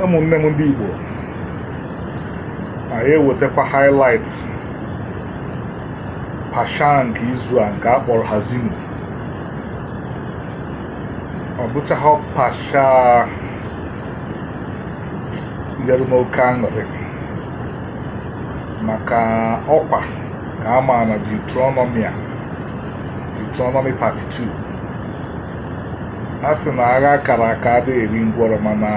ụmụnne m ndị Igbo, anyị ewetakwa highlight pasha nke izu a nke a kpọrọ Haazinu. Ọ bụchaghị pasha nyere m oke aṅụrị maka ọkwa ka a ma na Deuteronomy 32. A sị na agha kara aka adịghị eri ngwọrọ, mana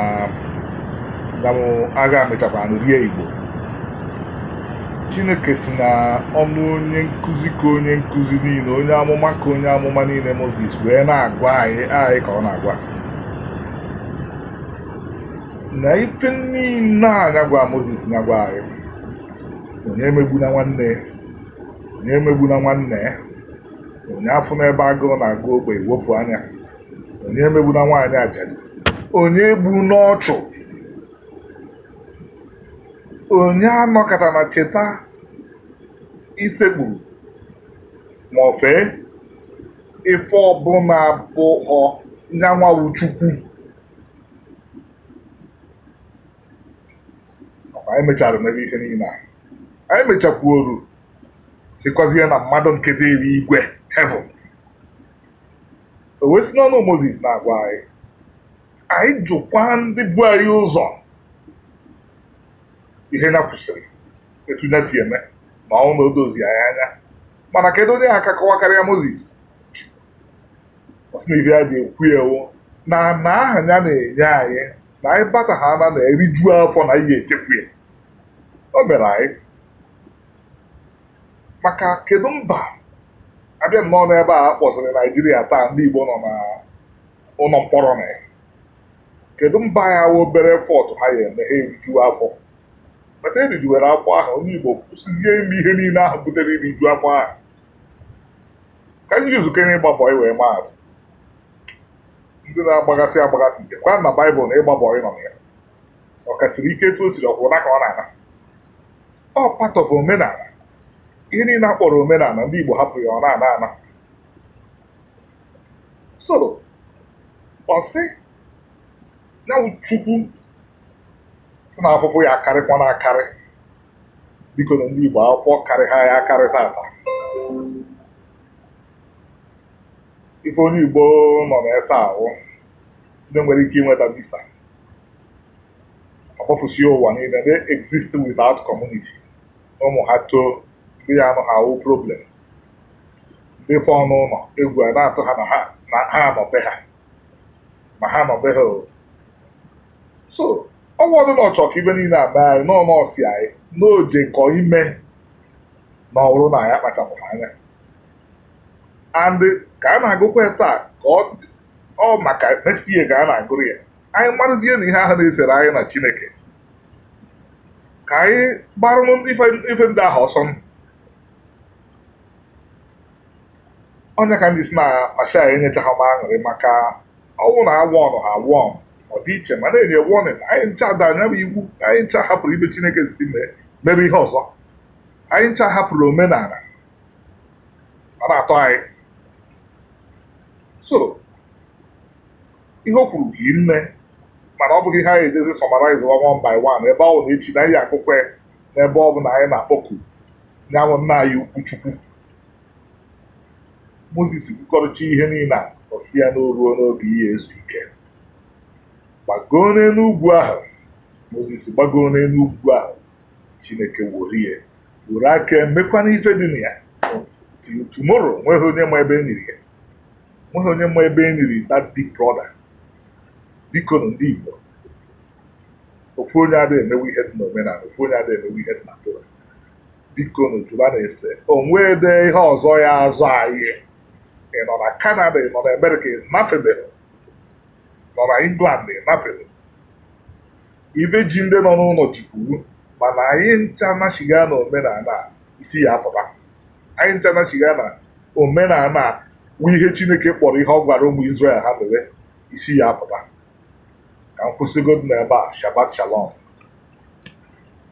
agha mechakwa rie Igbo. Chineke si na ọnụ onye nkụzi ka onye nkụzi niile, onye amụma ka onye amụma niile, Moses wee na-agwa anyị ka ọ na-agwa na ife niile anya gwa Moses na-agwa anyị: onye emegbuna nwanne, onye emegbuna nwanne, onye afụ n'ebe agụụ na-agụ ogbe wepụ anya, onye emegbuna nwaanyị ajadu, onye egbu n'ọchụ, onye anọkọta na cheta isekpu ma ọ fee ife ọbụla abụghọ nyanwawu Chukwu. Anyị mechara mebe ihe niile a, anyị mechakwuoru sikwazie na mmadụ nkịtị iri igwe heaven. O wee si n'ọnụ Moses na-agwa anyị jụkwa ndị bụ anyị ụzọ ihe ya kwụsịrị, etu ya si eme na ọnwụ na odozi anyị anya. Mana kedu onye aka kọwa karịa Moses? Ọ sị na ife ya ji ekwu ewu na aha ya na-enye anyị na anyị bata ha na eriju afọ na ihe echefu ya. O mere anyị maka kedu mba abịa nnọọ n'ebe a kpọsịrị Naijiria taa, ndị Igbo nọ na ụlọ mkpọrọ na ya. Kedu mba ya obere fọtụ ha ya eme ha eriju afọ? Meta erijuwere afọ ahụ, onye Igbo kwụsịzie ime ihe niile ahụ butere iriju afọ ahụ. Ka anyị juzukere ịgba bọị wee maatụ, ndị na-agbagasị agbagasị jekwa na Baịbụl na ịgba bọị nọ na ya. Ọ kasịrị ike etu o siri ọkwụna ka ọ na-ana. Ọ part of omenala. Ihe niile a kpọrọ omenala, ndị Igbo hapụrụ ya ọ na-ana ana. So ọ sị ya Chukwu si na afụfụ ya akarịkwa na akarị. Biko na ndị Igbo, afọ karị ha ya akarị tata. Ife onye Igbo nọ na-eta ahụ ndị nwere ike inweta visa, akpọfusie ụwa niile, they exist without community. Ụmụ ha too, ndị ya anụ ha awụ problem. Ndị fe ọnụ ụlọ egwu a na-atụ ha na ha anọbe ha, ma ha anọbe ha. So ọnwụdụ na ọchọ ka ibe niile aba anyị n'ọnọsi anyị n'oje kọ ime na ọrụ na ya kpachapụrụ anya. And ka a na-agụkwa taa ka ọ maka next year ka a na-agụrụ ya, anyị marụzie na ihe ahụ na-esere anyị na Chineke, ka anyị gbarụ ife ndị ahụ ọsọ. Onye ka ndị si na pasha ya enyechaghị m aṅụrị maka ọnwụ na awọ ọnụ ha awọ ọ dị iche, ma na-enye warning. Anyị ncha danya bụ iwu, anyị ncha hapụrụ ibe Chineke si mebe ihe ọzọ. Anyị ncha hapụrụ omenala, ọ na-atọ anyị. So ihe o kwuru hi nne, mana ọ bụghị ha ejezi summarize one by one ebe ọ na echi na ihe akụkọ n'ebe ọ bụ na anyị na-akpọku nyanwụ nna anyị ukwu Chukwu. Moses kwukọrọcha ihe niile a, ọ si ya n'oruo n'oge ihe ezu ike, gbagoo n'elu ugwu ahụ. Moses gbagoo n'elu ugwu ahụ, Chineke were aka emekwana ife dị na ya. Tomorrow nweghị onye ma ebe e nyiri ya, nweghị onye ma ebe e nyiri that big brother. Biko na ndị Igbo, ofu onye adịghị emewe ihe dị n'omenala, ofu onye adịghị emewe ihe dị na Torah. Biko na ojụba na-ese onwe de ihe ọzọ ya azụ anyị. Ị nọ na Canada, ị nọ na America, ị nafebeghị, nọ na England, ị nafebeghị. Ibe ji ndị nọ n'ụlọ jikwuru, mana anyị ncha nachiga na omenala isi ya apụta. Anyị ncha nachiga na omenala wụ ihe Chineke kpọrọ ihe ọ gwara ụmụ Israel ha mere, isi ya apụta. Ka m kwụsịgodu n'ebe a. Shabbat shalom.